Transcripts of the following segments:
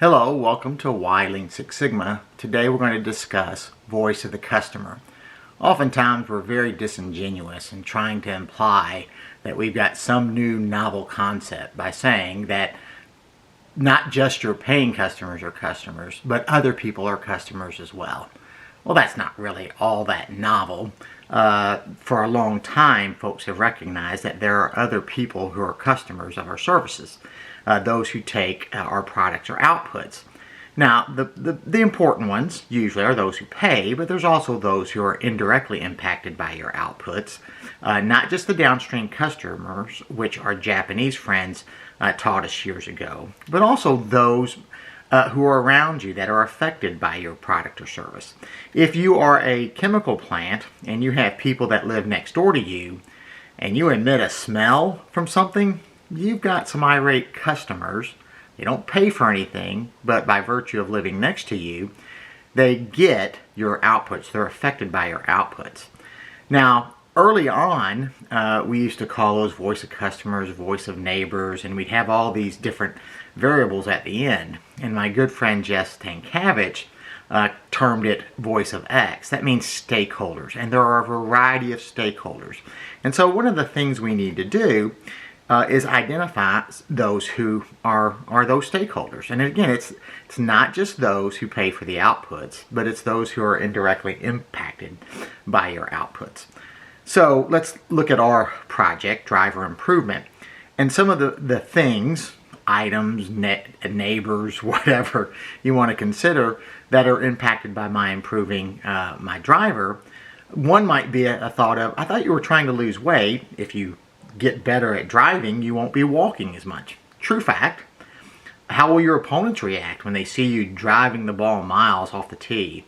Hello, welcome to Why Lean Six Sigma. Today we're going to discuss voice of the customer. Oftentimes we're very disingenuous in trying to imply that we've got some new novel concept by saying that not just your paying customers are customers, but other people are customers as well. Well, that's not really all that novel. For a long time, folks have recognized that there are other people who are customers of our services, those who take our products or outputs. Now, the important ones usually are those who pay, but there's also those who are indirectly impacted by your outputs. Not just the downstream customers, which our Japanese friends taught us years ago, but also those who are around you that are affected by your product or service. If you are a chemical plant and you have people that live next door to you and you emit a smell from something, you've got some irate customers. They don't pay for anything, but by virtue of living next to you, they get your outputs. They're affected by your outputs. Now, early on, we used to call those voice of customers, voice of neighbors, and we'd have all these different variables at the end. And my good friend Jess Tankavich termed it voice of X. That means stakeholders, and there are a variety of stakeholders. And so one of the things we need to do is identify those who are those stakeholders. And again, it's not just those who pay for the outputs, but it's those who are indirectly impacted by your outputs. So let's look at our project, Driver Improvement, and some of the things, items, neighbors, whatever you want to consider that are impacted by my improving my driver. One might be a thought of, I thought you were trying to lose weight. If you get better at driving, you won't be walking as much. True fact. How will your opponents react when they see you driving the ball miles off the tee?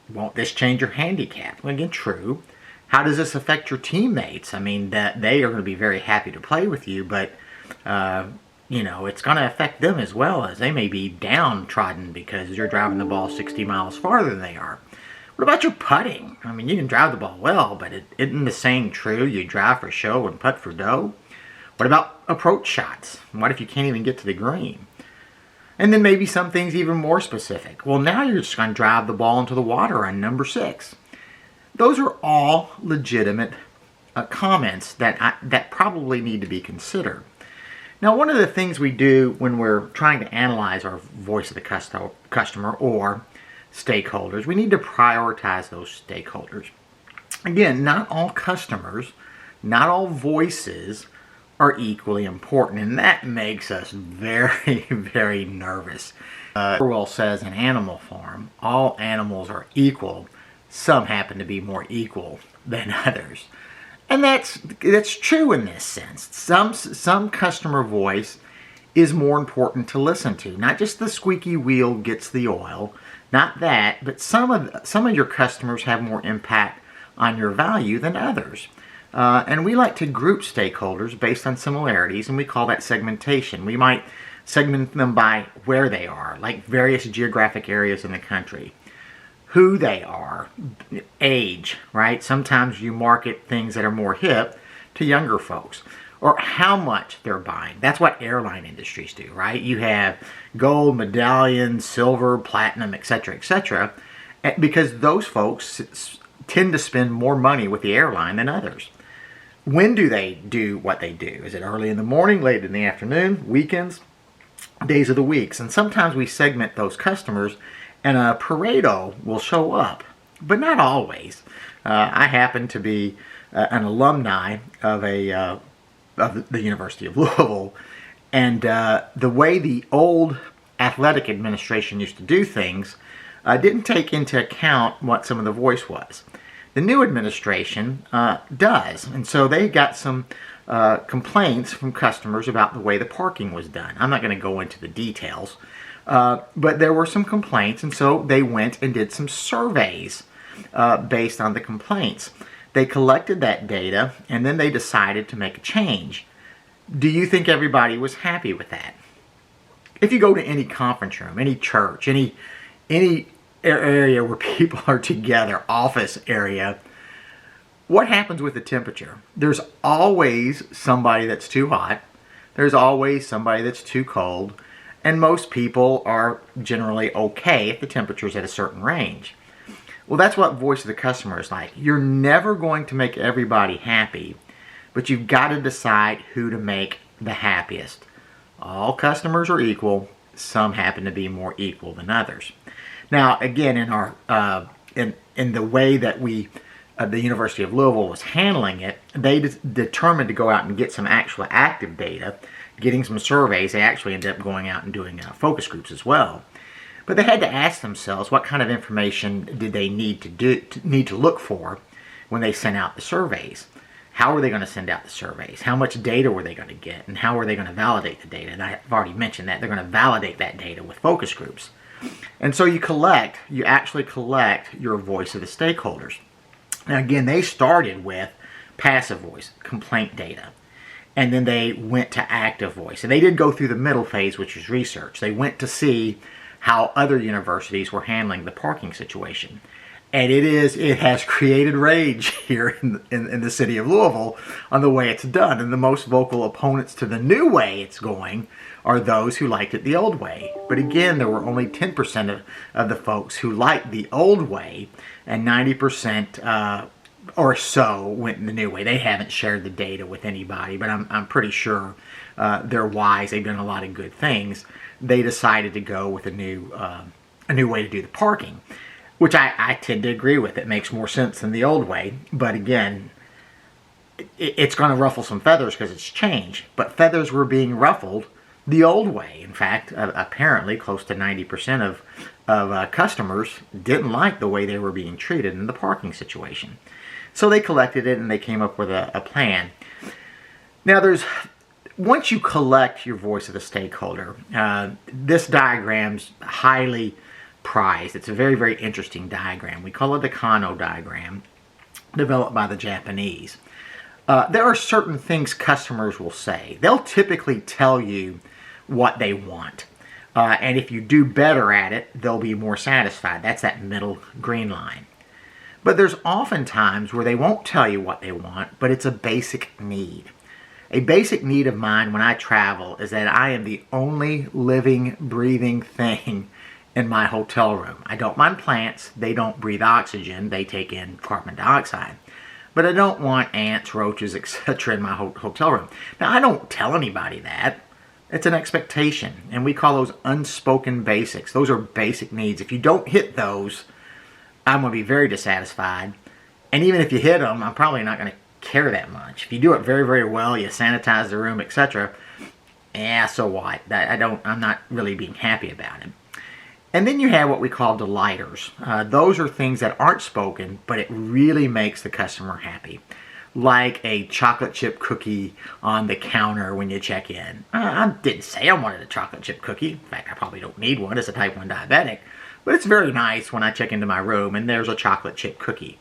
Won't this change your handicap? Well, again, true. How does this affect your teammates? I mean, that they are going to be very happy to play with you, but it's going to affect them as well, as they may be downtrodden because you're driving the ball 60 miles farther than they are. What about your putting? I mean, you can drive the ball well, but isn't the saying true? You drive for show and putt for dough. What about approach shots? What if you can't even get to the green? And then maybe some things even more specific. Well, now you're just going to drive the ball into the water on number 6. Those are all legitimate comments that probably need to be considered. Now, one of the things we do when we're trying to analyze our voice of the customer or stakeholders, we need to prioritize those stakeholders. Again, not all customers, not all voices are equally important, and that makes us very, very nervous. Orwell says in Animal Farm, all animals are equal. Some happen to be more equal than others. And that's true in this sense. Some customer voice is more important to listen to. Not just the squeaky wheel gets the oil, not that, but some of your customers have more impact on your value than others. And we like to group stakeholders based on similarities, and we call that segmentation. We might segment them by where they are, like various geographic areas in the country. Who they are, age, right? Sometimes you market things that are more hip to younger folks. Or how much they're buying. That's what airline industries do, right? You have gold, medallion, silver, platinum, etc., because those folks tend to spend more money with the airline than others. When do they do what they do? Is it early in the morning, late in the afternoon, weekends, days of the weeks? And sometimes we segment those customers and a Pareto will show up, but not always. I happen to be an alumni of the University of Louisville, and the way the old athletic administration used to do things didn't take into account what some of the voice was. The new administration does, and so they got some complaints from customers about the way the parking was done. I'm not going to go into the details, but there were some complaints, and so they went and did some surveys based on the complaints. They collected that data, and then they decided to make a change. Do you think everybody was happy with that? If you go to any conference room, any church, any area where people are together, office area, what happens with the temperature? There's always somebody that's too hot. There's always somebody that's too cold. and most people are generally okay if the temperature's at a certain range. Well, that's what voice of the customer is like. You're never going to make everybody happy, but you've got to decide who to make the happiest. All customers are equal. Some happen to be more equal than others. Now, again, in our in the way that the University of Louisville was handling it, they determined to go out and get some actual active data, getting some surveys. They actually ended up going out and doing focus groups as well. But they had to ask themselves what kind of information did they need to look for when they sent out the surveys. How were they going to send out the surveys? How much data were they going to get? And how were they going to validate the data? And I've already mentioned that. They're going to validate that data with focus groups. And so you actually collect your voice of the stakeholders. Now again, they started with passive voice, complaint data. And then they went to active voice. And they did go through the middle phase, which was research. They went to see how other universities were handling the parking situation. And it has created rage here in the city of Louisville on the way it's done. And the most vocal opponents to the new way it's going are those who liked it the old way. But again, there were only 10% of the folks who liked the old way, and 90% or so went in the new way. They haven't shared the data with anybody, but I'm pretty sure they're wise. They've done a lot of good things. They decided to go with a new way to do the parking, which I tend to agree with. It makes more sense than the old way. But again, it's going to ruffle some feathers because it's changed. But feathers were being ruffled the old way. In fact, apparently close to 90% of customers didn't like the way they were being treated in the parking situation. So they collected it and they came up with a plan. Now once you collect your voice of the stakeholder, this diagram's highly prized. It's a very, very interesting diagram. We call it the Connell Diagram, developed by the Japanese. There are certain things customers will say. They'll typically tell you what they want. And if you do better at it, they'll be more satisfied. That's that middle green line. But there's often times where they won't tell you what they want, but it's a basic need. A basic need of mine when I travel is that I am the only living, breathing thing in my hotel room. I don't mind plants. They don't breathe oxygen. They take in carbon dioxide. But I don't want ants, roaches, etc. in my hotel room. Now, I don't tell anybody that. It's an expectation. And we call those unspoken basics. Those are basic needs. If you don't hit those, I'm going to be very dissatisfied. And even if you hit them, I'm probably not going to care that much. If you do it very, very well, you sanitize the room, etc. Yeah, so what? I'm not really being happy about it. And then you have what we call delighters. Those are things that aren't spoken, but it really makes the customer happy. Like a chocolate chip cookie on the counter when you check in. I didn't say I wanted a chocolate chip cookie. In fact, I probably don't need one as a type 1 diabetic. But it's very nice when I check into my room and there's a chocolate chip cookie.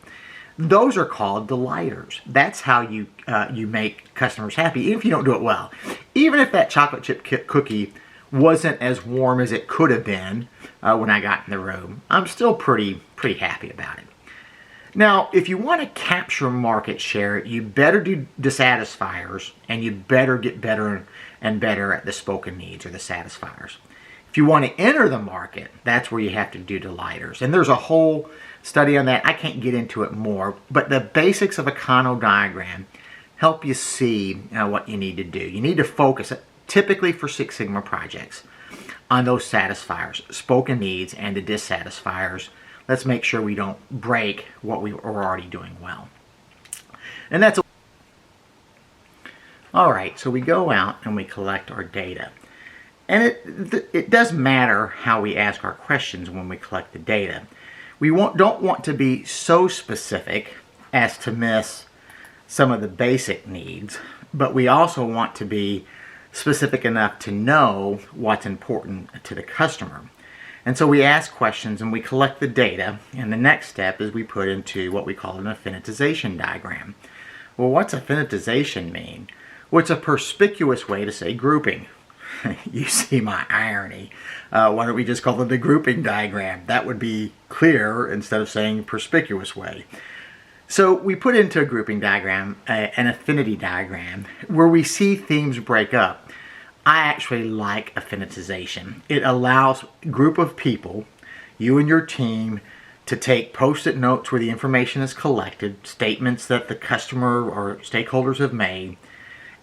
Those are called delighters. That's how you make customers happy, even if you don't do it well. Even if that chocolate chip cookie wasn't as warm as it could have been when I got in the room, I'm still pretty happy about it. Now, if you want to capture market share, you better do dissatisfiers, and you better get better and better at the spoken needs or the satisfiers. If you want to enter the market, that's where you have to do delighters. And there's a whole study on that. I can't get into it more, but the basics of a Connell diagram help you see what you need to do. You need to focus, typically for Six Sigma projects, on those satisfiers, spoken needs, and the dissatisfiers. Let's make sure we don't break what we are already doing well. And that's all right. So we go out and we collect our data. And it does matter how we ask our questions when we collect the data. We don't want to be so specific as to miss some of the basic needs, but we also want to be specific enough to know what's important to the customer. And so we ask questions and we collect the data, and the next step is we put into what we call an affinitization diagram. Well, what's affinitization mean? Well, it's a perspicuous way to say grouping. You see my irony. Why don't we just call it the grouping diagram? That would be clear instead of saying perspicuous way. So we put into a grouping diagram an affinity diagram where we see themes break up. I actually like affinitization. It allows a group of people, you and your team, to take post-it notes where the information is collected, statements that the customer or stakeholders have made,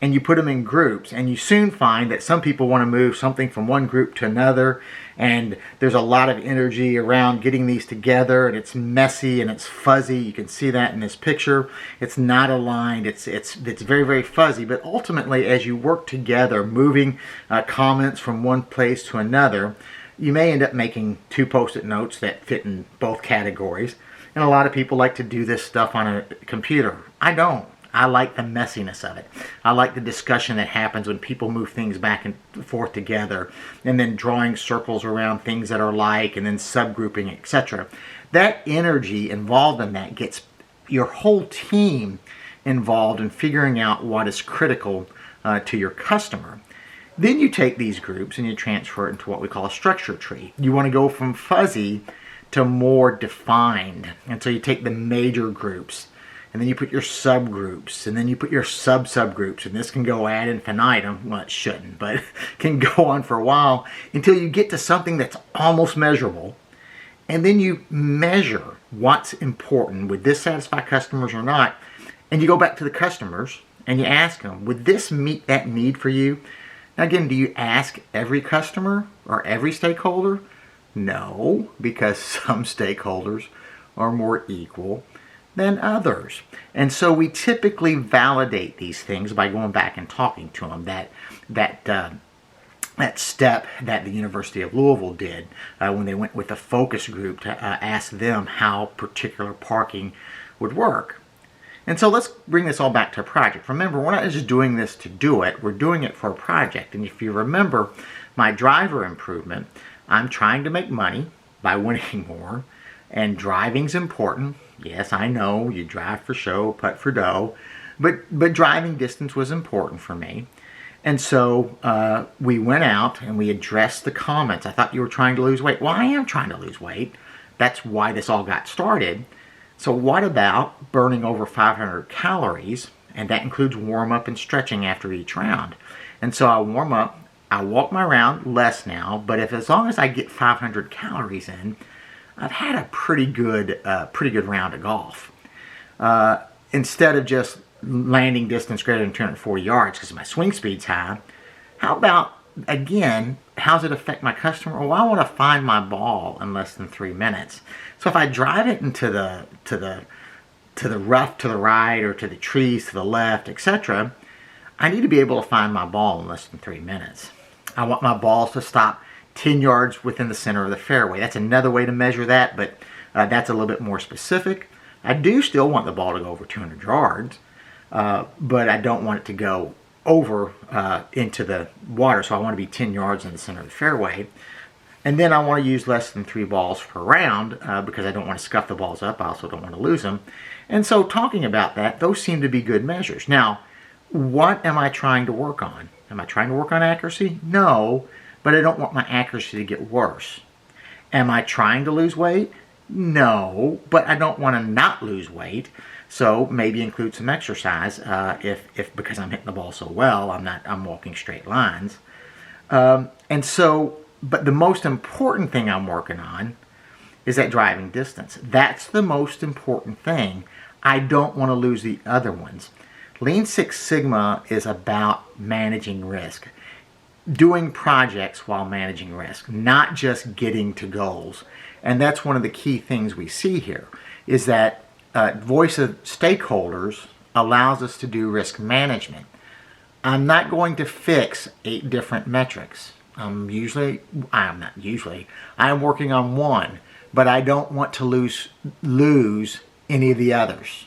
and you put them in groups, and you soon find that some people want to move something from one group to another, and there's a lot of energy around getting these together, and it's messy and it's fuzzy. You can see that in this picture. It's not aligned. It's very, very fuzzy. But ultimately, as you work together, moving comments from one place to another, you may end up making 2 post-it notes that fit in both categories. And a lot of people like to do this stuff on a computer. I don't. I like the messiness of it. I like the discussion that happens when people move things back and forth together, and then drawing circles around things that are like, and then subgrouping, etc. That energy involved in that gets your whole team involved in figuring out what is critical to your customer. Then you take these groups and you transfer it into what we call a structure tree. You want to go from fuzzy to more defined. And so you take the major groups, and then you put your subgroups, and then you put your sub-subgroups, and this can go ad infinitum. Well, it shouldn't, but can go on for a while until you get to something that's almost measurable. And then you measure what's important. Would this satisfy customers or not? And you go back to the customers and you ask them, would this meet that need for you? Now again, do you ask every customer or every stakeholder? No, because some stakeholders are more equal than others. And so we typically validate these things by going back and talking to them. That step that the University of Louisville did when they went with a focus group to ask them how particular parking would work. And so let's bring this all back to a project. Remember, we're not just doing this to do it, we're doing it for a project. And if you remember my driver improvement, I'm trying to make money by winning more, and driving's important. Yes, I know, you drive for show, putt for dough, but driving distance was important for me. And so we went out and we addressed the comments. I thought you were trying to lose weight. Well, I am trying to lose weight. That's why this all got started. So what about burning over 500 calories? And that includes warm up and stretching after each round. And so I warm up, I walk my round less now, but as long as I get 500 calories in, I've had a pretty good round of golf. Instead of just landing distance greater than 240 yards because my swing speed's high, how about, again, how does it affect my customer? Well, I want to find my ball in less than 3 minutes. So if I drive it into the rough to the right or to the trees to the left, etc., I need to be able to find my ball in less than 3 minutes. I want my balls to stop 10 yards within the center of the fairway. That's another way to measure that, but that's a little bit more specific. I do still want the ball to go over 200 yards, but I don't want it to go over into the water, so I want to be 10 yards in the center of the fairway. And then I want to use less than 3 balls per round because I don't want to scuff the balls up. I also don't want to lose them. And so talking about that, those seem to be good measures. Now, what am I trying to work on? Am I trying to work on accuracy? No, but I don't want my accuracy to get worse. Am I trying to lose weight? No, but I don't want to not lose weight. So maybe include some exercise if because I'm hitting the ball so well, I'm walking straight lines. But the most important thing I'm working on is that driving distance. That's the most important thing. I don't want to lose the other ones. Lean Six Sigma is about managing risk. Doing projects while managing risk, not just getting to goals. And that's one of the key things we see here, is that voice of stakeholders allows us to do risk management. I'm not going to fix 8 different metrics. I am working on one, but I don't want to lose any of the others.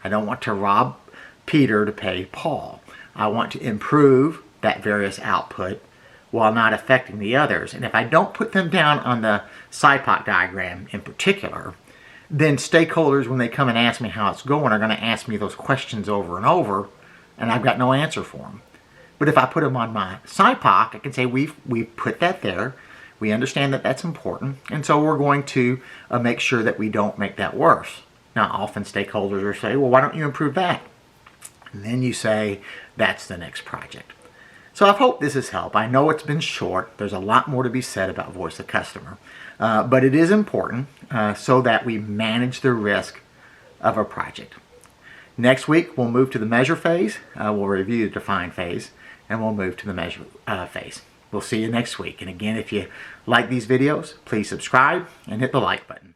I don't want to rob Peter to pay Paul. I want to improve that various output while not affecting the others. And if I don't put them down on the SIPOC diagram in particular, then stakeholders, when they come and ask me how it's going, are going to ask me those questions over and over, and I've got no answer for them. But if I put them on my SIPOC, I can say we've put that there. We understand that that's important, and so we're going to make sure that we don't make that worse. Now, often stakeholders will say, well, why don't you improve that? And then you say, that's the next project. So I hope this has helped. I know it's been short. There's a lot more to be said about voice of customer. But it is important so that we manage the risk of a project. Next week, we'll move to the measure phase. We'll review the define phase, and we'll move to the measure phase. We'll see you next week. And again, if you like these videos, please subscribe and hit the like button.